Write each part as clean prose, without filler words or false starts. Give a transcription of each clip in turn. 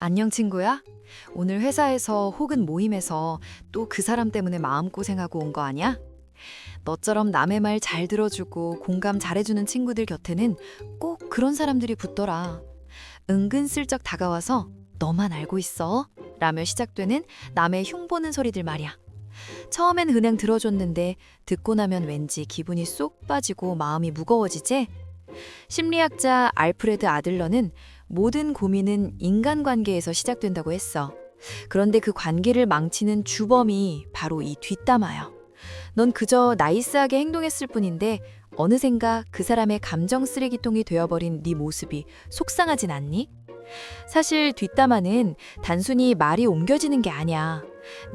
안녕 친구야? 오늘 회사에서 혹은 모임에서 또 그 사람 때문에 마음고생하고 온 거 아니야? 너처럼 남의 말 잘 들어주고 공감 잘해주는 친구들 곁에는 꼭 그런 사람들이 붙더라. 은근슬쩍 다가와서 너만 알고 있어? 라며 시작되는 남의 흉보는 소리들 말이야. 처음엔 그냥 들어줬는데 듣고 나면 왠지 기분이 쏙 빠지고 마음이 무거워지지? 심리학자 알프레드 아들러는 모든 고민은 인간관계에서 시작된다고 했어. 그런데 그 관계를 망치는 주범이 바로 이 뒷담화야. 넌 그저 나이스하게 행동했을 뿐인데 어느샌가 그 사람의 감정 쓰레기통이 되어버린 네 모습이 속상하진 않니? 사실 뒷담화는 단순히 말이 옮겨지는 게 아니야.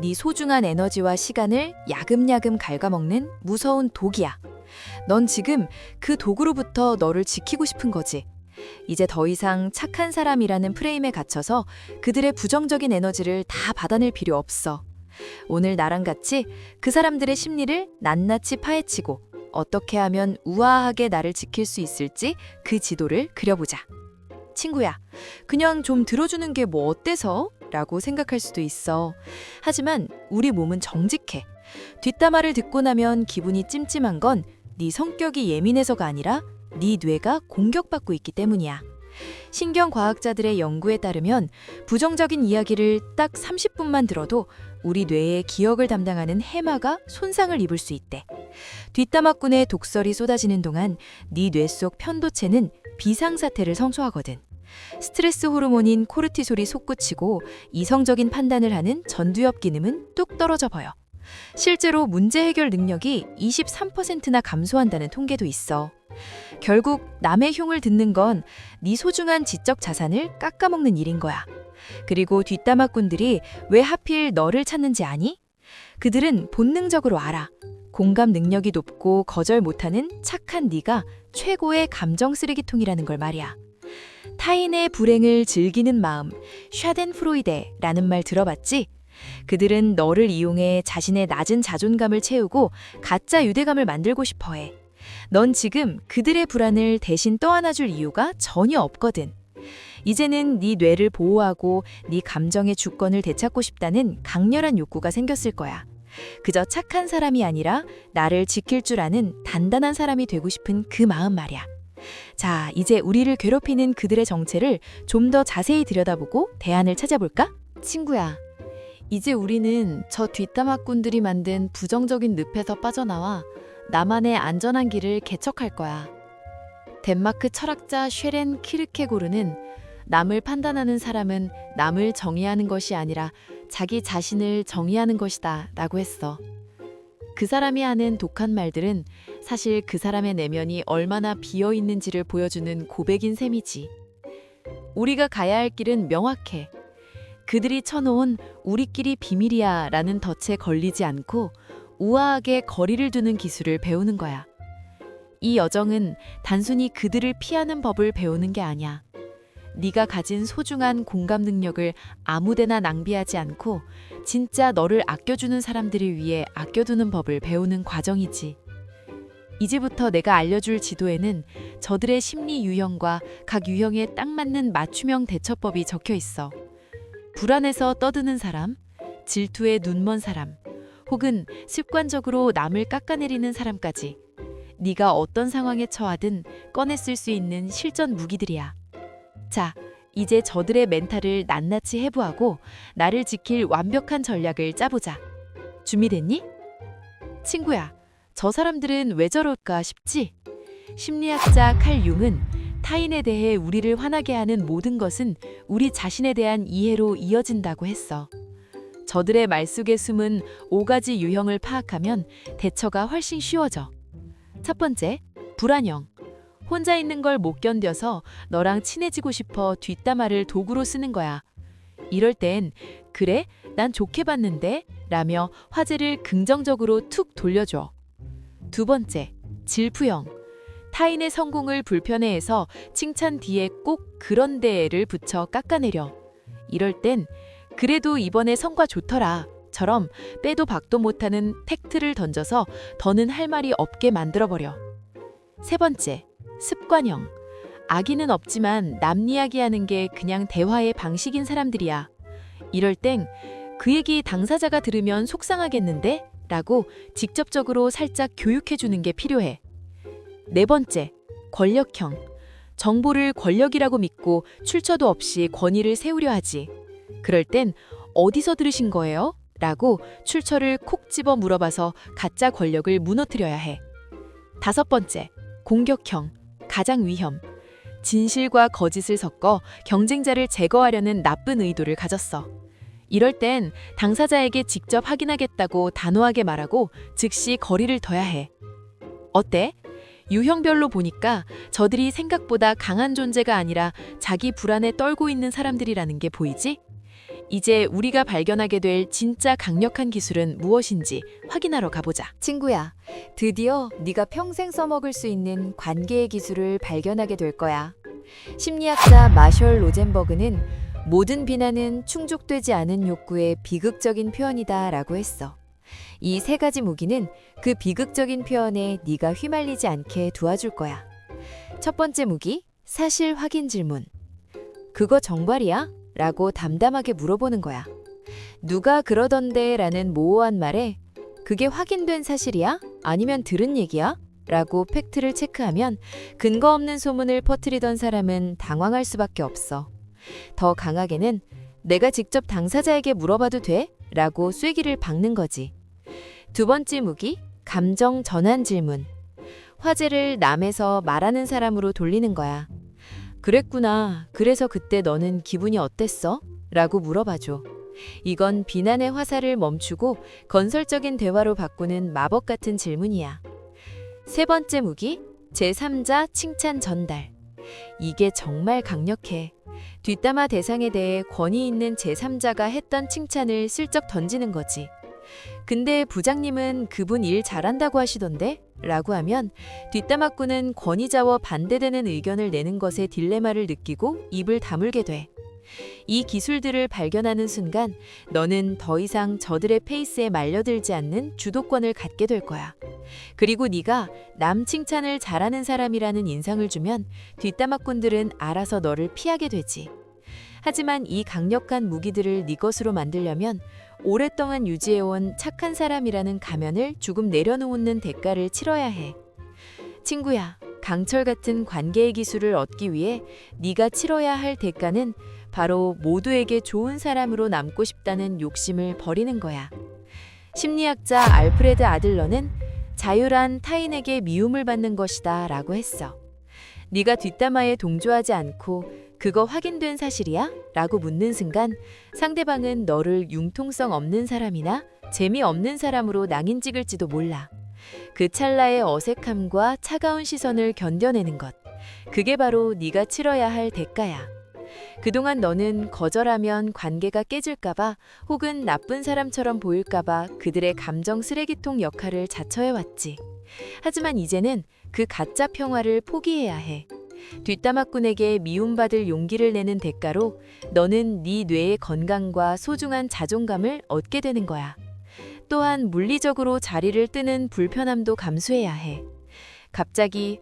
네 소중한 에너지와 시간을 야금야금 갉아먹는 무서운 독이야. 넌 지금 그 독으로부터 너를 지키고 싶은 거지. 이제 더 이상 착한 사람이라는 프레임에 갇혀서 그들의 부정적인 에너지를 다 받아낼 필요 없어. 오늘 나랑 같이 그 사람들의 심리를 낱낱이 파헤치고 어떻게 하면 우아하게 나를 지킬 수 있을지 그 지도를 그려보자. 친구야, 그냥 좀 들어주는 게 뭐 어때서? 라고 생각할 수도 있어. 하지만 우리 몸은 정직해. 뒷담화를 듣고 나면 기분이 찜찜한 건 네 성격이 예민해서가 아니라 네 뇌가 공격받고 있기 때문이야. 신경과학자들의 연구에 따르면 부정적인 이야기를 딱 30분만 들어도 우리 뇌의 기억을 담당하는 해마가 손상을 입을 수 있대. 뒷담화꾼의 독설이 쏟아지는 동안 네 뇌 속 편도체는 비상사태를 성취하거든. 스트레스 호르몬인 코르티솔이 솟구치고 이성적인 판단을 하는 전두엽 기능은 뚝 떨어져 버려. 실제로 문제 해결 능력이 23%나 감소한다는 통계도 있어. 결국 남의 흉을 듣는 건 네 소중한 지적 자산을 깎아먹는 일인 거야. 그리고 뒷담화꾼들이 왜 하필 너를 찾는지 아니? 그들은 본능적으로 알아. 공감 능력이 높고 거절 못하는 착한 네가 최고의 감정 쓰레기통이라는 걸 말이야. 타인의 불행을 즐기는 마음, 샤덴프로이데라는 말 들어봤지? 그들은 너를 이용해 자신의 낮은 자존감을 채우고 가짜 유대감을 만들고 싶어 해. 넌 지금 그들의 불안을 대신 떠안아줄 이유가 전혀 없거든. 이제는 네 뇌를 보호하고 네 감정의 주권을 되찾고 싶다는 강렬한 욕구가 생겼을 거야. 그저 착한 사람이 아니라 나를 지킬 줄 아는 단단한 사람이 되고 싶은 그 마음 말이야. 자, 이제 우리를 괴롭히는 그들의 정체를 좀 더 자세히 들여다보고 대안을 찾아볼까? 친구야, 이제 우리는 저 뒷담화꾼들이 만든 부정적인 늪에서 빠져나와 나만의 안전한 길을 개척할 거야. 덴마크 철학자 쉐렌 키르케고르는 남을 판단하는 사람은 남을 정의하는 것이 아니라 자기 자신을 정의하는 것이다 라고 했어. 그 사람이 하는 독한 말들은 사실 그 사람의 내면이 얼마나 비어 있는지를 보여주는 고백인 셈이지. 우리가 가야 할 길은 명확해. 그들이 쳐놓은 우리끼리 비밀이야 라는 덫에 걸리지 않고 우아하게 거리를 두는 기술을 배우는 거야. 이 여정은 단순히 그들을 피하는 법을 배우는 게 아니야. 네가 가진 소중한 공감 능력을 아무데나 낭비하지 않고 진짜 너를 아껴주는 사람들을 위해 아껴두는 법을 배우는 과정이지. 이제부터 내가 알려줄 지도에는 저들의 심리 유형과 각 유형에 딱 맞는 맞춤형 대처법이 적혀 있어. 불안해서 떠드는 사람, 질투에 눈먼 사람, 혹은 습관적으로 남을 깎아내리는 사람까지 네가 어떤 상황에 처하든 꺼내 쓸 수 있는 실전 무기들이야. 자, 이제 저들의 멘탈을 낱낱이 해부하고 나를 지킬 완벽한 전략을 짜보자. 준비됐니? 친구야, 저 사람들은 왜 저럴까 싶지? 심리학자 칼 융은 타인에 대해 우리를 화나게 하는 모든 것은 우리 자신에 대한 이해로 이어진다고 했어. 저들의 말 속에 숨은 5가지 유형을 파악하면 대처가 훨씬 쉬워져. 첫 번째, 불안형. 혼자 있는 걸 못 견뎌서 너랑 친해지고 싶어 뒷담화를 도구로 쓰는 거야. 이럴 땐 그래? 난 좋게 봤는데? 라며 화제를 긍정적으로 툭 돌려줘. 두 번째, 질투형. 타인의 성공을 불편해해서 칭찬 뒤에 꼭 그런데를 붙여 깎아내려. 이럴 땐 그래도 이번에 성과 좋더라 처럼 빼도 박도 못하는 팩트를 던져서 더는 할 말이 없게 만들어버려. 세 번째, 습관형. 악의는 없지만 남 이야기하는 게 그냥 대화의 방식인 사람들이야. 이럴 땐 그 얘기 당사자가 들으면 속상하겠는데? 라고 직접적으로 살짝 교육해주는 게 필요해. 네 번째, 권력형. 정보를 권력이라고 믿고 출처도 없이 권위를 세우려 하지. 그럴 땐 어디서 들으신 거예요? 라고 출처를 콕 집어 물어봐서 가짜 권력을 무너뜨려야 해. 다섯 번째, 공격형. 가장 위험. 진실과 거짓을 섞어 경쟁자를 제거하려는 나쁜 의도를 가졌어. 이럴 땐 당사자에게 직접 확인하겠다고 단호하게 말하고 즉시 거리를 둬야 해. 어때? 유형별로 보니까 저들이 생각보다 강한 존재가 아니라 자기 불안에 떨고 있는 사람들이라는 게 보이지? 이제 우리가 발견하게 될 진짜 강력한 기술은 무엇인지 확인하러 가보자. 친구야, 드디어 네가 평생 써먹을 수 있는 관계의 기술을 발견하게 될 거야. 심리학자 마셜 로젠버그는 모든 비난은 충족되지 않은 욕구의 비극적인 표현이다 라고 했어. 이 세 가지 무기는 그 비극적인 표현에 네가 휘말리지 않게 도와줄 거야. 첫 번째 무기, 사실 확인 질문. 그거 정말이야? 라고 담담하게 물어보는 거야. 누가 그러던데 라는 모호한 말에 그게 확인된 사실이야? 아니면 들은 얘기야? 라고 팩트를 체크하면 근거 없는 소문을 퍼뜨리던 사람은 당황할 수밖에 없어. 더 강하게는 내가 직접 당사자에게 물어봐도 돼? 라고 쐐기를 박는 거지. 두 번째 무기, 감정 전환 질문. 화제를 남에서 말하는 사람으로 돌리는 거야. 그랬구나. 그래서 그때 너는 기분이 어땠어? 라고 물어봐줘. 이건 비난의 화살을 멈추고 건설적인 대화로 바꾸는 마법 같은 질문이야. 세 번째 무기, 제3자 칭찬 전달. 이게 정말 강력해. 뒷담화 대상에 대해 권위 있는 제3자가 했던 칭찬을 슬쩍 던지는 거지. 근데 부장님은 그분 일 잘한다고 하시던데? 라고 하면 뒷담화꾼은 권위자와 반대되는 의견을 내는 것에 딜레마를 느끼고 입을 다물게 돼. 이 기술들을 발견하는 순간 너는 더 이상 저들의 페이스에 말려들지 않는 주도권을 갖게 될 거야. 그리고 네가 남 칭찬을 잘하는 사람이라는 인상을 주면 뒷담화꾼들은 알아서 너를 피하게 되지. 하지만 이 강력한 무기들을 네 것으로 만들려면 오랫동안 유지해온 착한 사람이라는 가면을 조금 내려놓는 대가를 치러야 해. 친구야, 강철 같은 관계의 기술을 얻기 위해 네가 치러야 할 대가는 바로 모두에게 좋은 사람으로 남고 싶다는 욕심을 버리는 거야. 심리학자 알프레드 아들러는 자유란 타인에게 미움을 받는 것이다 라고 했어. 네가 뒷담화에 동조하지 않고 그거 확인된 사실이야? 라고 묻는 순간 상대방은 너를 융통성 없는 사람이나 재미없는 사람으로 낙인 찍을지도 몰라. 그 찰나의 어색함과 차가운 시선을 견뎌내는 것. 그게 바로 네가 치러야 할 대가야. 그동안 너는 거절하면 관계가 깨질까봐 혹은 나쁜 사람처럼 보일까봐 그들의 감정 쓰레기통 역할을 자처해왔지. 하지만 이제는 그 가짜 평화를 포기해야 해. 뒷담화꾼에게 미움받을 용기를 내는 대가로 너는 네 뇌의 건강과 소중한 자존감을 얻게 되는 거야. 또한 물리적으로 자리를 뜨는 불편함도 감수해야 해. 갑자기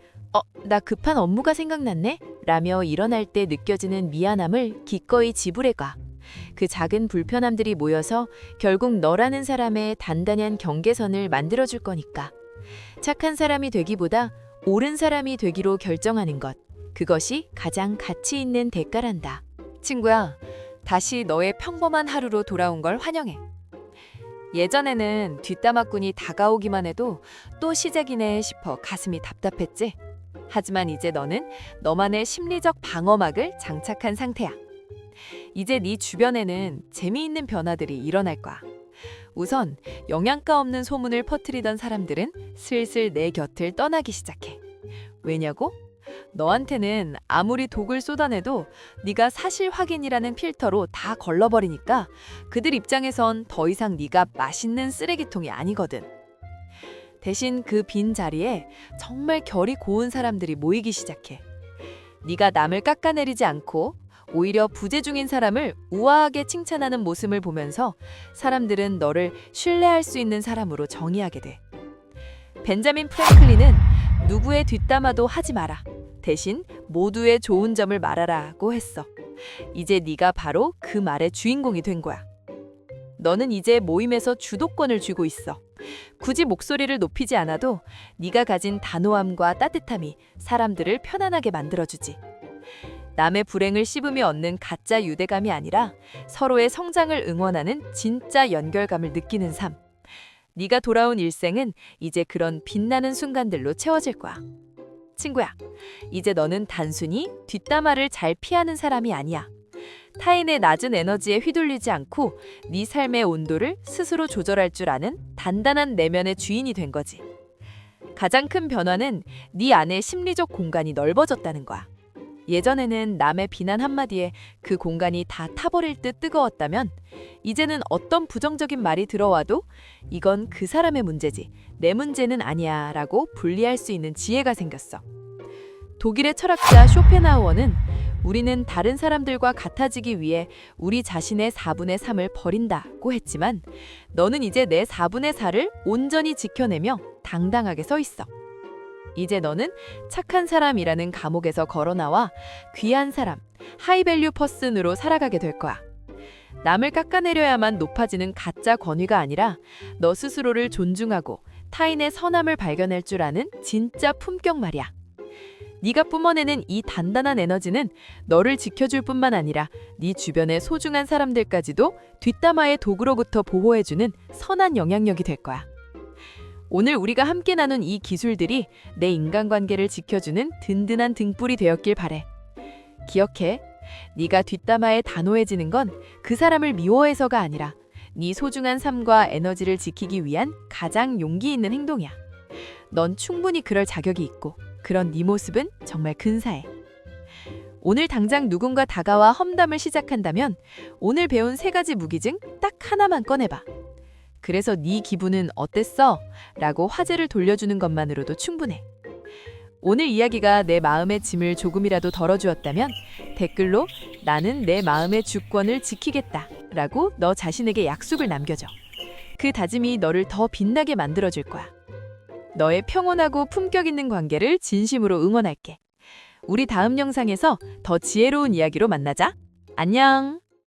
나 급한 업무가 생각났네? 라며 일어날 때 느껴지는 미안함을 기꺼이 지불해가. 그 작은 불편함들이 모여서 결국 너라는 사람의 단단한 경계선을 만들어줄 거니까. 착한 사람이 되기보다 옳은 사람이 되기로 결정하는 것. 그것이 가장 가치 있는 대가란다. 친구야, 다시 너의 평범한 하루로 돌아온 걸 환영해. 예전에는 뒷담화꾼이 다가오기만 해도 또 시작이네 싶어 가슴이 답답했지. 하지만 이제 너는 너만의 심리적 방어막을 장착한 상태야. 이제 네 주변에는 재미있는 변화들이 일어날 거야. 우선 영양가 없는 소문을 퍼뜨리던 사람들은 슬슬 내 곁을 떠나기 시작해. 왜냐고? 너한테는 아무리 독을 쏟아내도 네가 사실 확인이라는 필터로 다 걸러버리니까 그들 입장에선 더 이상 네가 맛있는 쓰레기통이 아니거든. 대신 그 빈 자리에 정말 결이 고운 사람들이 모이기 시작해. 네가 남을 깎아내리지 않고 오히려 부재 중인 사람을 우아하게 칭찬하는 모습을 보면서 사람들은 너를 신뢰할 수 있는 사람으로 정의하게 돼. 벤자민 프랭클린은 누구의 뒷담화도 하지 마라. 대신 모두의 좋은 점을 말하라고 했어. 이제 네가 바로 그 말의 주인공이 된 거야. 너는 이제 모임에서 주도권을 쥐고 있어. 굳이 목소리를 높이지 않아도 네가 가진 단호함과 따뜻함이 사람들을 편안하게 만들어주지. 남의 불행을 씹으며 얻는 가짜 유대감이 아니라 서로의 성장을 응원하는 진짜 연결감을 느끼는 삶. 네가 돌아온 일생은 이제 그런 빛나는 순간들로 채워질 거야. 친구야, 이제 너는 단순히 뒷담화를 잘 피하는 사람이 아니야. 타인의 낮은 에너지에 휘둘리지 않고 네 삶의 온도를 스스로 조절할 줄 아는 단단한 내면의 주인이 된 거지. 가장 큰 변화는 네 안의 심리적 공간이 넓어졌다는 거야. 예전에는 남의 비난 한마디에 그 공간이 다 타버릴 듯 뜨거웠다면 이제는 어떤 부정적인 말이 들어와도 이건 그 사람의 문제지 내 문제는 아니야 라고 분리할 수 있는 지혜가 생겼어. 독일의 철학자 쇼펜하우어는 우리는 다른 사람들과 같아지기 위해 우리 자신의 4분의 3을 버린다고 했지만 너는 이제 내 4분의 4를 온전히 지켜내며 당당하게 서 있어. 이제 너는 착한 사람이라는 감옥에서 걸어나와 귀한 사람, 하이밸류 퍼슨으로 살아가게 될 거야. 남을 깎아내려야만 높아지는 가짜 권위가 아니라 너 스스로를 존중하고 타인의 선함을 발견할 줄 아는 진짜 품격 말이야. 네가 뿜어내는 이 단단한 에너지는 너를 지켜줄 뿐만 아니라 네 주변의 소중한 사람들까지도 뒷담화의 독으로부터 보호해주는 선한 영향력이 될 거야. 오늘 우리가 함께 나눈 이 기술들이 내 인간관계를 지켜주는 든든한 등불이 되었길 바래. 기억해, 네가 뒷담화에 단호해지는 건 그 사람을 미워해서가 아니라 네 소중한 삶과 에너지를 지키기 위한 가장 용기 있는 행동이야. 넌 충분히 그럴 자격이 있고 그런 네 모습은 정말 근사해. 오늘 당장 누군가 다가와 험담을 시작한다면 오늘 배운 3가지 무기 중 딱 하나만 꺼내봐. 그래서 네 기분은 어땠어? 라고 화제를 돌려주는 것만으로도 충분해. 오늘 이야기가 내 마음의 짐을 조금이라도 덜어주었다면 댓글로 나는 내 마음의 주권을 지키겠다 라고 너 자신에게 약속을 남겨줘. 그 다짐이 너를 더 빛나게 만들어줄 거야. 너의 평온하고 품격 있는 관계를 진심으로 응원할게. 우리 다음 영상에서 더 지혜로운 이야기로 만나자. 안녕!